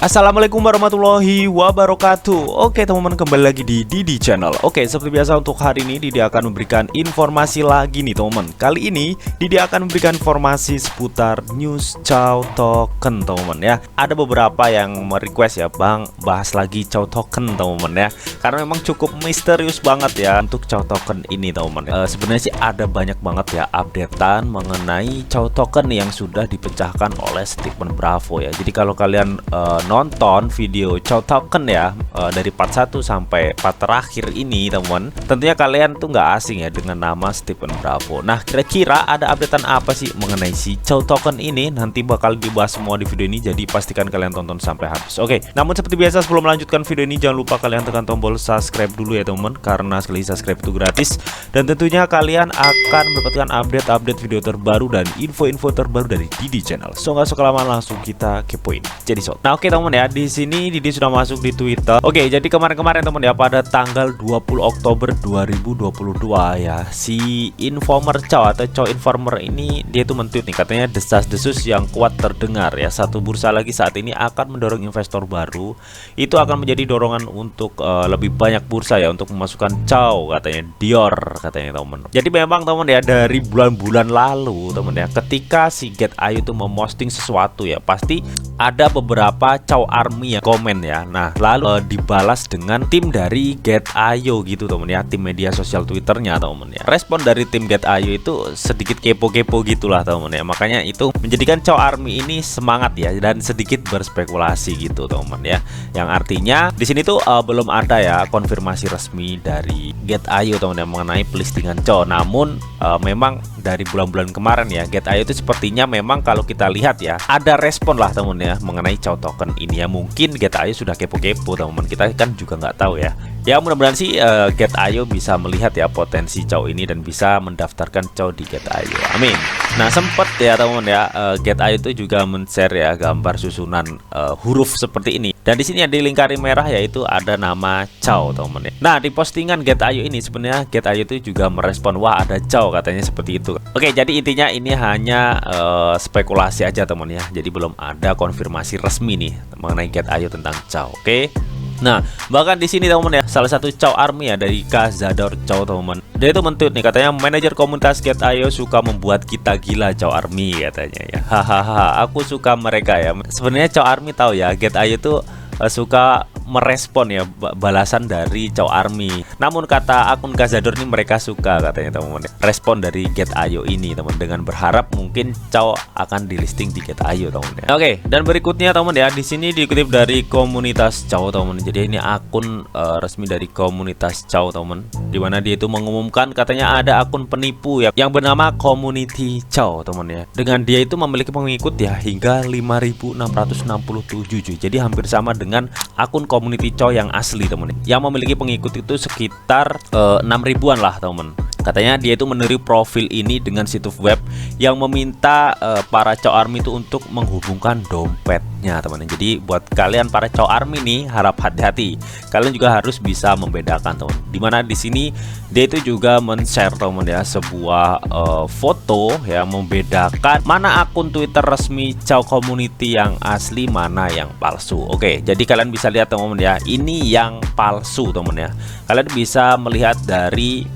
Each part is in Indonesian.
Assalamualaikum warahmatullahi wabarakatuh. Oke teman-teman, kembali lagi di Didi Channel. Oke, seperti biasa untuk hari ini Didi akan memberikan informasi lagi nih teman-teman. Kali ini Didi akan memberikan informasi seputar news Chow Token teman-teman ya. Ada beberapa yang merequest ya, Bang, bahas lagi Chow Token teman-teman ya. Karena memang cukup misterius banget ya untuk Chow Token ini teman-teman. Sebenarnya sih ada banyak banget ya updatean mengenai Chow Token yang sudah dipecahkan oleh Stephen Bravo ya. Jadi kalau kalian nonton video Chow Token ya dari part 1 sampai part terakhir ini teman, tentunya kalian tuh nggak asing ya dengan nama Stephen Bravo. Nah, kira-kira ada updatean apa sih mengenai si Chow Token ini? Nanti bakal dibahas semua di video ini, jadi pastikan kalian tonton sampai habis. Oke, namun seperti biasa sebelum melanjutkan video ini jangan lupa kalian tekan tombol subscribe dulu ya teman, karena sekali subscribe itu gratis dan tentunya kalian akan mendapatkan update-update video terbaru dan info-info terbaru dari Didi Channel. So nggak usah kelamaan, langsung kita kepoin. Jadi nah oke teman ya, di sini Didi sudah masuk di Twitter. Oke, jadi kemarin-kemarin teman ya, pada tanggal 20 Oktober 2022 ya, si Informer Chow atau Chow Informer ini dia itu men-tweet nih, katanya desas-desus yang kuat terdengar ya, satu bursa lagi saat ini akan mendorong investor baru. Itu akan menjadi dorongan untuk lebih banyak bursa ya untuk memasukkan Chow, katanya Dior katanya teman. Jadi memang teman ya, dari bulan-bulan lalu teman ya, ketika si Get.io itu memposting sesuatu ya, pasti ada beberapa Chow Army yang komen ya. Nah, lalu dibalas dengan tim dari Get.io gitu temen ya, tim media sosial Twitternya temen ya. Respon dari tim Get.io itu sedikit kepo-kepo gitulah temen ya. Makanya itu menjadikan Chow Army ini semangat ya dan sedikit berspekulasi gitu temen ya. Yang artinya di sini tuh belum ada ya konfirmasi resmi dari Get.io temen ya mengenai pelistingan Chow. Namun memang dari bulan-bulan kemarin ya, Get.io itu sepertinya memang kalau kita lihat ya, ada respon lah temen ya mengenai Chow Token ini ya. Mungkin Get.io sudah kepo-kepo teman-teman, kita kan juga nggak tahu ya. Ya mudah-mudahan sih Get.io bisa melihat ya potensi Chow ini dan bisa mendaftarkan Chow di Get.io. Amin. Nah, sempet ya teman-teman ya, Get.io itu juga men-share ya gambar susunan huruf seperti ini. Dan di sini yang dilingkari merah yaitu ada nama Chow teman-teman ya. Nah, di postingan Get.io ini sebenarnya Get.io itu juga merespon, wah ada Chow katanya seperti itu. Oke, jadi intinya ini hanya spekulasi aja teman ya. Jadi belum ada konfirmasi resmi nih mengenai Get.io tentang Chow. Oke. Nah, bahkan di sini teman-teman ya, salah satu Chow Army ya dari Kazador Chow teman-teman. Dia itu men-tweet nih, katanya manajer komunitas Get.io suka membuat kita gila Chow Army katanya ya. Hahaha, aku suka mereka ya. Sebenarnya Chow Army tahu ya, Get.io itu suka merespon ya balasan dari Chow Army. Namun kata akun Kazador ini mereka suka katanya teman-teman, respon dari Get.io ini teman, dengan berharap mungkin Chow akan di listing di Get.io teman-teman. Oke, dan berikutnya teman ya, di sini dikutip dari komunitas Chow teman. Jadi ini akun resmi dari komunitas Chow teman, dimana dia itu mengumumkan katanya ada akun penipu ya yang bernama Community Chow teman ya. Dengan dia itu memiliki pengikut ya hingga 5.667 cuy. Jadi hampir sama dengan akun Community Chow yang asli temen, yang memiliki pengikut itu sekitar 6 ribuan lah temen. Katanya dia itu meniru profil ini dengan situs web yang meminta para Chow Army itu untuk menghubungkan dompetnya teman. Jadi buat kalian para Chow Army nih harap hati-hati. Kalian juga harus bisa membedakan teman. Dimana di sini dia itu juga men-share teman ya sebuah foto yang membedakan mana akun Twitter resmi Chow Community yang asli, mana yang palsu. Oke, jadi kalian bisa lihat teman ya, ini yang palsu teman ya. Kalian bisa melihat dari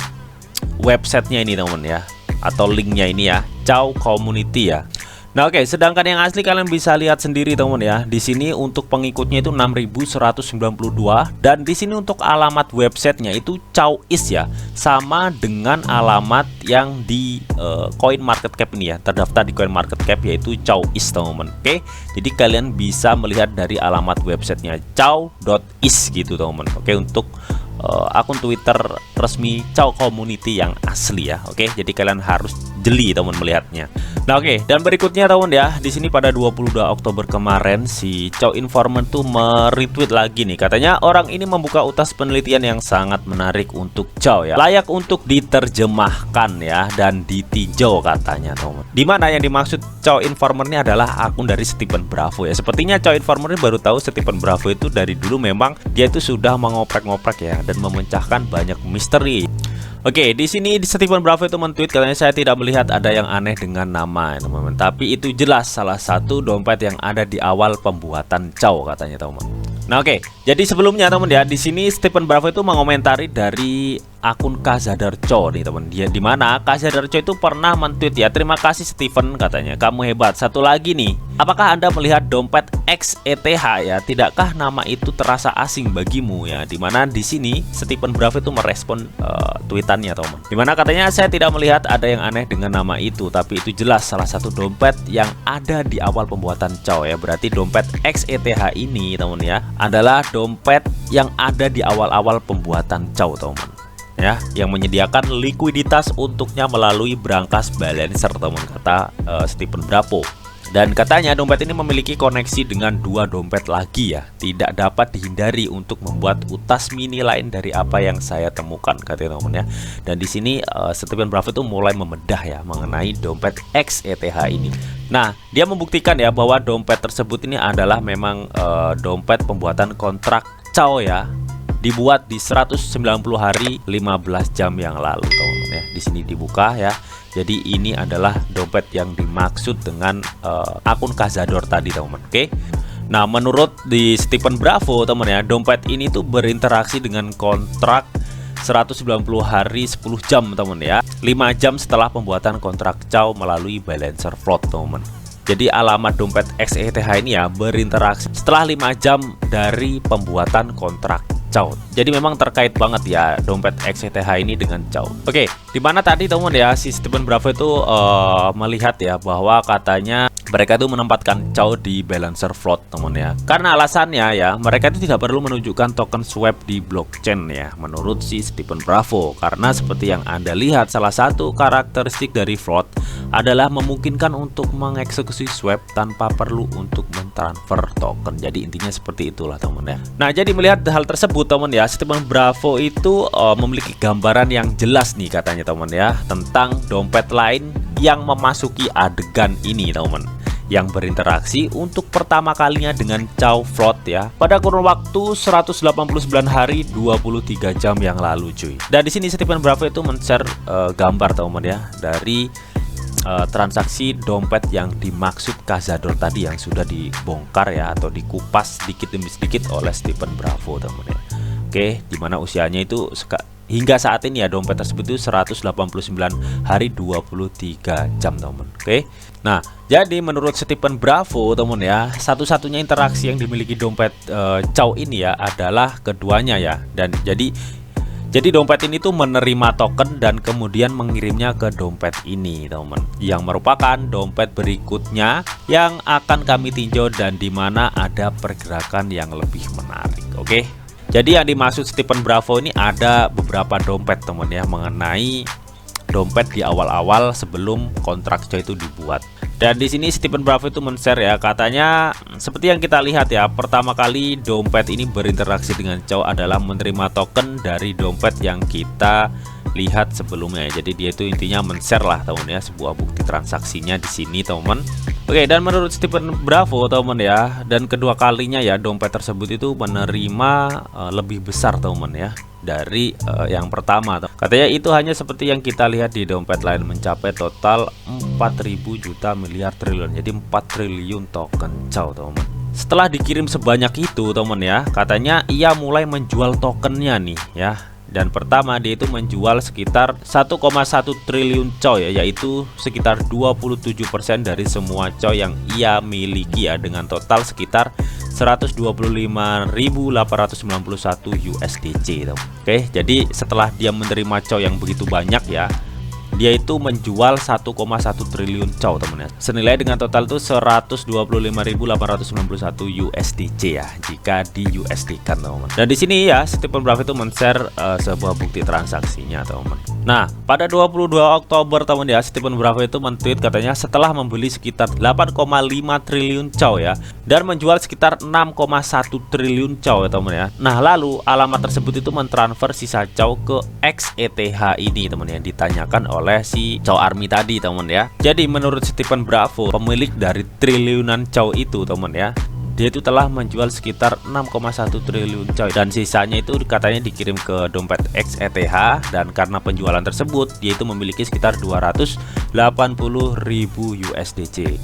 websitenya ini teman ya, atau linknya ini ya, Chow Community ya. Nah oke, sedangkan yang asli kalian bisa lihat sendiri teman ya. Di sini untuk pengikutnya itu 6.192 dan di sini untuk alamat websitenya itu Chowish ya, sama dengan alamat yang di Coin Market Cap ini ya, terdaftar di Coin Market Cap yaitu Chowish teman-teman. Oke, jadi kalian bisa melihat dari alamat websitenya chow.is gitu teman-teman. Oke, untuk akun Twitter resmi Chow Community yang asli ya. Oke, jadi kalian harus jeli teman melihatnya. Nah oke, dan berikutnya teman ya, di sini pada 22 Oktober kemarin si Chow Informer tuh meretweet lagi nih, katanya orang ini membuka utas penelitian yang sangat menarik untuk Chow ya, layak untuk diterjemahkan ya dan ditinjau katanya teman. Dimana yang dimaksud Chow Informer ini adalah akun dari Stephen Bravo ya. Sepertinya Chow Informer ini baru tahu Stephen Bravo itu dari dulu memang dia itu sudah mengoprek-ngoprek ya dan memecahkan banyak misteri. Oke, di sini Stephen Bravo itu men-tweet katanya saya tidak melihat ada yang aneh dengan nama teman-teman. Tapi itu jelas salah satu dompet yang ada di awal pembuatan Chow katanya teman-teman. Nah oke, jadi sebelumnya teman ya, di sini Stephen Bravo itu mengomentari dari akun Kazadarcho nih teman. Dia di mana Kazadarcho itu pernah men-tweet ya, terima kasih Stephen katanya, kamu hebat. Satu lagi nih, apakah Anda melihat dompet XETH ya? Tidakkah nama itu terasa asing bagimu ya? Dimana di sini Stephen Bravo itu merespon tweetannya teman. Dimana katanya saya tidak melihat ada yang aneh dengan nama itu, tapi itu jelas salah satu dompet yang ada di awal pembuatan Chow ya. Berarti dompet XETH ini teman ya adalah dompet yang ada di awal-awal pembuatan Chow teman ya, yang menyediakan likuiditas untuknya melalui brankas balancer teman, kata Stephen Bravo. Dan katanya dompet ini memiliki koneksi dengan dua dompet lagi ya, tidak dapat dihindari untuk membuat utas mini lain dari apa yang saya temukan katanya teman ya. Dan di sini Stephen Bravo itu mulai membedah ya mengenai dompet XETH ini. Nah, dia membuktikan ya bahwa dompet tersebut ini adalah memang dompet pembuatan kontrak Chow ya, dibuat di 190 hari 15 jam yang lalu teman-teman ya. Di sini dibuka ya. Jadi ini adalah dompet yang dimaksud dengan akun Cazador tadi teman-teman. Oke. Nah, menurut di Stephen Bravo teman ya, dompet ini tuh berinteraksi dengan kontrak 190 hari 10 jam teman ya. 5 jam setelah pembuatan kontrak Chow melalui balancer float teman. Jadi alamat dompet XETH ini ya berinteraksi setelah 5 jam dari pembuatan kontrak Chow. Jadi memang terkait banget ya dompet XETH ini dengan Chow. Oke, dimana tadi teman ya si Stephen Bravo itu melihat ya bahwa katanya mereka itu menempatkan Chow di balancer float teman ya. Karena alasannya ya mereka itu tidak perlu menunjukkan token swap di blockchain ya, menurut si Stephen Bravo. Karena seperti yang Anda lihat, salah satu karakteristik dari float adalah memungkinkan untuk mengeksekusi swap tanpa perlu untuk mentransfer token. Jadi intinya seperti itulah teman ya. Nah, jadi melihat hal tersebut teman ya, Stephen Bravo itu memiliki gambaran yang jelas nih katanya teman ya, tentang dompet lain yang memasuki adegan ini teman, yang berinteraksi untuk pertama kalinya dengan Chow float ya pada kurun waktu 189 hari 23 jam yang lalu cuy. Dan di sini Stephen Bravo itu men-share gambar teman ya dari transaksi dompet yang dimaksud Cazador tadi yang sudah dibongkar ya atau dikupas sedikit demi sedikit oleh Stephen Bravo teman ya. Oke, dimana usianya itu hingga saat ini ya dompet tersebut itu 189 hari 23 jam teman. Oke. Nah, jadi menurut Stephen Bravo teman ya, satu-satunya interaksi yang dimiliki dompet Chow ini ya adalah keduanya ya. Dan jadi dompet ini tuh menerima token dan kemudian mengirimnya ke dompet ini teman, yang merupakan dompet berikutnya yang akan kami tinjau dan dimana ada pergerakan yang lebih menarik. Oke. Jadi yang dimaksud Stephen Bravo ini ada beberapa dompet teman ya, mengenai dompet di awal-awal sebelum kontrak Chow itu dibuat. Dan di sini Stephen Bravo itu men-share ya, katanya seperti yang kita lihat ya, pertama kali dompet ini berinteraksi dengan Chow adalah menerima token dari dompet yang kita lihat sebelumnya. Jadi dia itu intinya men-share lah teman ya sebuah bukti transaksinya di sini teman. Oke, dan menurut Stephen Bravo teman ya, dan kedua kalinya ya dompet tersebut itu menerima lebih besar teman ya dari yang pertama. Katanya itu hanya seperti yang kita lihat di dompet lain, mencapai total 4.000 juta miliar triliun. Jadi 4 triliun token Chow teman. Setelah dikirim sebanyak itu teman ya, katanya ia mulai menjual tokennya nih ya. Dan pertama dia itu menjual sekitar 1,1 triliun Chow ya, yaitu sekitar 27% dari semua Chow yang ia miliki ya, dengan total sekitar 125.891 USDC. Oke, jadi setelah dia menerima Chow yang begitu banyak ya, dia itu menjual 1,1 triliun Chow teman ya, senilai dengan total itu 125.891 USDC ya, jika di USD kan teman. Dan di sini ya Stephen Bravo itu men-share sebuah bukti transaksinya teman. Nah, pada 22 Oktober teman ya, Stephen Bravo itu men-tweet katanya setelah membeli sekitar 8,5 triliun Chow ya, dan menjual sekitar 6,1 triliun Chow ya teman ya. Nah, lalu alamat tersebut itu mentransfer sisa Chow ke XETH ini teman ya, ditanyakan oleh si Chow Army tadi teman ya. Jadi menurut Stephen Bravo, pemilik dari triliunan Chow itu teman ya, dia itu telah menjual sekitar 6,1 triliun coy, dan sisanya itu katanya dikirim ke dompet XETH, dan karena penjualan tersebut dia itu memiliki sekitar 280.000 USDC.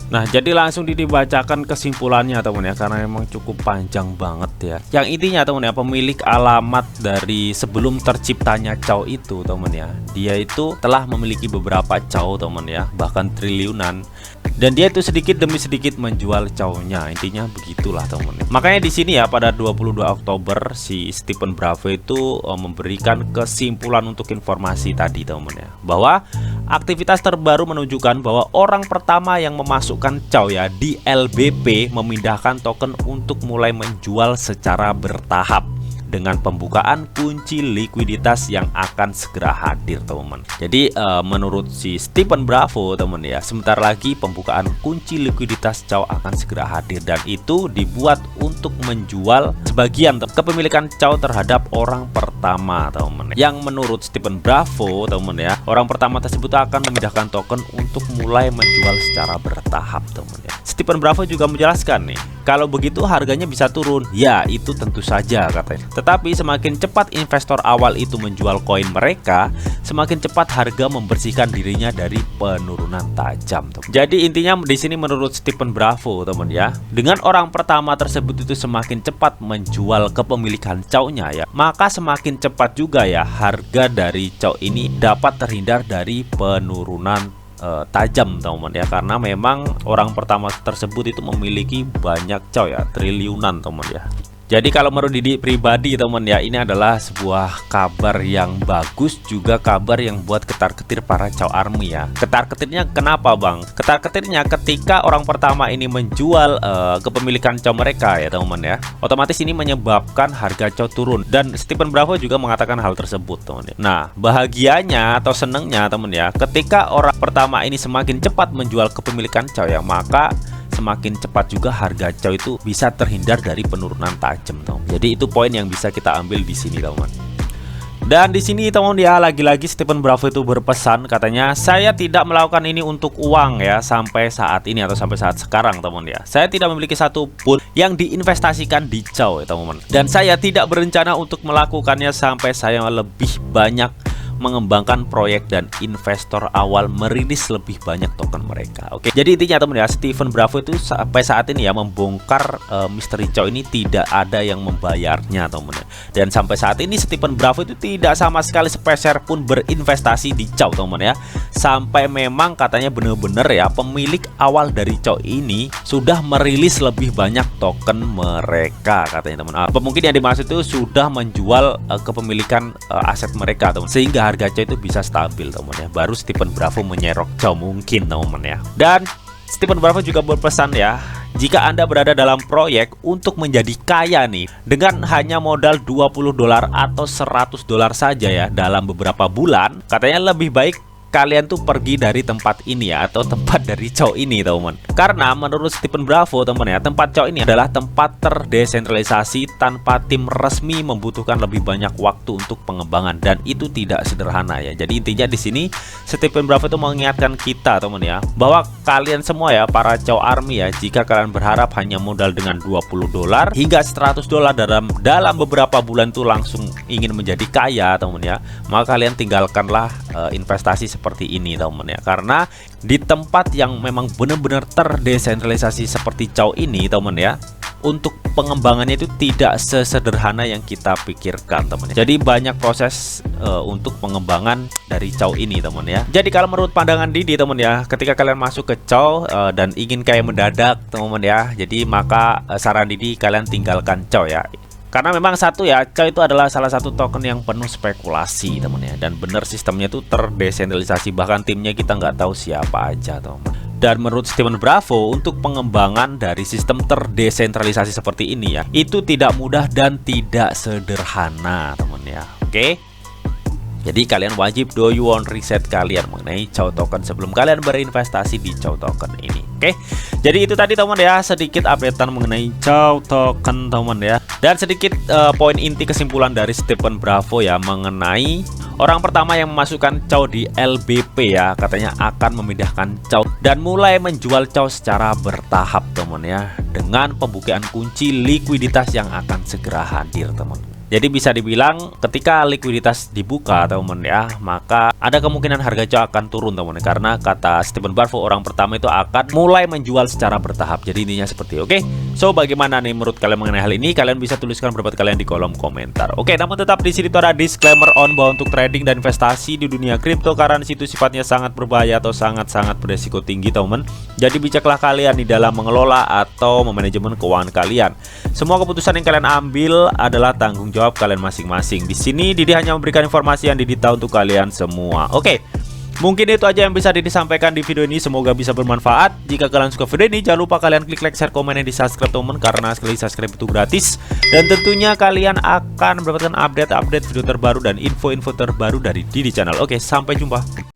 Nah, jadi langsung dibacakan kesimpulannya teman ya, karena memang cukup panjang banget ya. Yang intinya teman ya, pemilik alamat dari sebelum terciptanya Chow itu teman ya, dia itu telah memiliki beberapa Chow teman ya, bahkan triliunan. Dan dia itu sedikit demi sedikit menjual Chow-nya, intinya begitulah teman. Makanya di sini ya pada 22 Oktober si Stephen Bravo itu memberikan kesimpulan untuk informasi tadi teman ya, bahwa aktivitas terbaru menunjukkan bahwa orang pertama yang memasukkan Chow ya di LBP memindahkan token untuk mulai menjual secara bertahap dengan pembukaan kunci likuiditas yang akan segera hadir teman-teman. Jadi menurut si Stephen Bravo teman ya, sebentar lagi pembukaan kunci likuiditas Chow akan segera hadir, dan itu dibuat untuk menjual sebagian kepemilikan Chow terhadap orang pertama teman. Yang menurut Stephen Bravo teman ya, orang pertama tersebut akan memindahkan token untuk mulai menjual secara bertahap teman ya. Stephen Bravo juga menjelaskan nih, kalau begitu harganya bisa turun. Ya, itu tentu saja katanya. Tetapi semakin cepat investor awal itu menjual koin mereka, semakin cepat harga membersihkan dirinya dari penurunan tajam. Jadi intinya di sini menurut Stephen Bravo teman ya, dengan orang pertama tersebut itu semakin cepat menjual kepemilikan Chow-nya ya, maka semakin cepat juga ya harga dari Chow ini dapat terhindar dari penurunan tajam teman ya, karena memang orang pertama tersebut itu memiliki banyak Chow ya, triliunan teman ya. Jadi kalau menurut Didi pribadi teman ya, ini adalah sebuah kabar yang bagus, juga kabar yang buat ketar-ketir para Chow Army ya. Ketar-ketirnya kenapa bang? Ketar-ketirnya ketika orang pertama ini menjual kepemilikan Chow mereka ya teman ya, otomatis ini menyebabkan harga Chow turun, dan Stephen Bravo juga mengatakan hal tersebut teman ya. Nah, bahagianya atau senengnya teman ya, ketika orang pertama ini semakin cepat menjual kepemilikan Chow ya, maka semakin cepat juga harga Chow itu bisa terhindar dari penurunan tajam teman. Jadi itu poin yang bisa kita ambil di sini teman. Dan di sini teman ya, lagi-lagi Stephen Bravo itu berpesan, katanya saya tidak melakukan ini untuk uang ya sampai saat ini atau sampai saat sekarang teman ya. Saya tidak memiliki satu pun yang diinvestasikan di Chow ya teman. Dan saya tidak berencana untuk melakukannya sampai saya lebih banyak mengembangkan proyek dan investor awal merilis lebih banyak token mereka. Oke, jadi intinya teman ya, Stephen Bravo itu sampai saat ini ya membongkar misteri Chow ini tidak ada yang membayarnya teman ya. Dan sampai saat ini Stephen Bravo itu tidak sama sekali sepeser pun berinvestasi di Chow teman ya. Sampai memang katanya bener-bener ya, pemilik awal dari Chow ini sudah merilis lebih banyak token mereka katanya teman. Apa mungkin yang dimaksud itu sudah menjual kepemilikan aset mereka teman, sehingga harga Chow itu bisa stabil teman ya. Baru Stephen Bravo menyerok Chow mungkin teman ya. Dan Stephen Bravo juga berpesan ya, jika Anda berada dalam proyek untuk menjadi kaya nih dengan hanya modal $20 atau $100 saja ya dalam beberapa bulan, katanya lebih baik kalian tuh pergi dari tempat ini ya, atau tempat dari Chow ini teman. Karena menurut Stephen Bravo teman ya, tempat Chow ini adalah tempat terdesentralisasi tanpa tim resmi, membutuhkan lebih banyak waktu untuk pengembangan, dan itu tidak sederhana ya. Jadi intinya di sini Stephen Bravo itu mengingatkan kita teman ya, bahwa kalian semua ya para Chow Army ya, jika kalian berharap hanya modal dengan $20 hingga $100 dalam beberapa bulan tuh langsung ingin menjadi kaya teman ya, maka kalian tinggalkanlah investasi seperti ini teman ya. Karena di tempat yang memang benar-benar terdesentralisasi seperti Chow ini teman ya, untuk pengembangannya itu tidak sesederhana yang kita pikirkan teman ya. Jadi banyak proses untuk pengembangan dari Chow ini teman ya. Jadi kalau menurut pandangan Didi teman ya, ketika kalian masuk ke Chow dan ingin kayak mendadak teman ya, jadi maka saran Didi kalian tinggalkan Chow ya. Karena memang satu ya, Chow itu adalah salah satu token yang penuh spekulasi teman ya, dan bener sistemnya itu terdesentralisasi, bahkan timnya kita nggak tahu siapa aja teman. Dan menurut Stephen Bravo, untuk pengembangan dari sistem terdesentralisasi seperti ini ya, itu tidak mudah dan tidak sederhana teman ya. Oke. Jadi kalian wajib do you want riset kalian mengenai Chow Token sebelum kalian berinvestasi di Chow Token ini. Oke. Jadi itu tadi teman ya, sedikit updatean mengenai Chow Token teman ya. Dan sedikit poin inti kesimpulan dari Stephen Bravo ya mengenai orang pertama yang memasukkan Chow di LBP ya, katanya akan memindahkan Chow dan mulai menjual Chow secara bertahap teman ya, dengan pembukaan kunci likuiditas yang akan segera hadir teman. Jadi bisa dibilang ketika likuiditas dibuka teman ya, maka ada kemungkinan harga Chow akan turun teman, karena kata Stephen Bravo orang pertama itu akan mulai menjual secara bertahap. Jadi intinya seperti oke. So bagaimana nih menurut kalian mengenai hal ini? Kalian bisa tuliskan pendapat kalian di kolom komentar. Oke, namun tetap di sini tuh ada disclaimer on bahwa untuk trading dan investasi di dunia cryptocurrency itu sifatnya sangat berbahaya atau sangat beresiko tinggi teman. Jadi bijaklah kalian di dalam mengelola atau memanajemen keuangan kalian. Semua keputusan yang kalian ambil adalah tanggung jawab kalian masing-masing. Di sini Didi hanya memberikan informasi yang Didi tahu untuk kalian semua. Oke. Mungkin itu aja yang bisa Didi sampaikan di video ini. Semoga bisa bermanfaat. Jika kalian suka video ini, jangan lupa kalian klik like, share, komen, dan di subscribe teman, karena sekali subscribe itu gratis. Dan tentunya kalian akan mendapatkan update-update video terbaru dan info-info terbaru dari Didi Channel. Oke, sampai jumpa.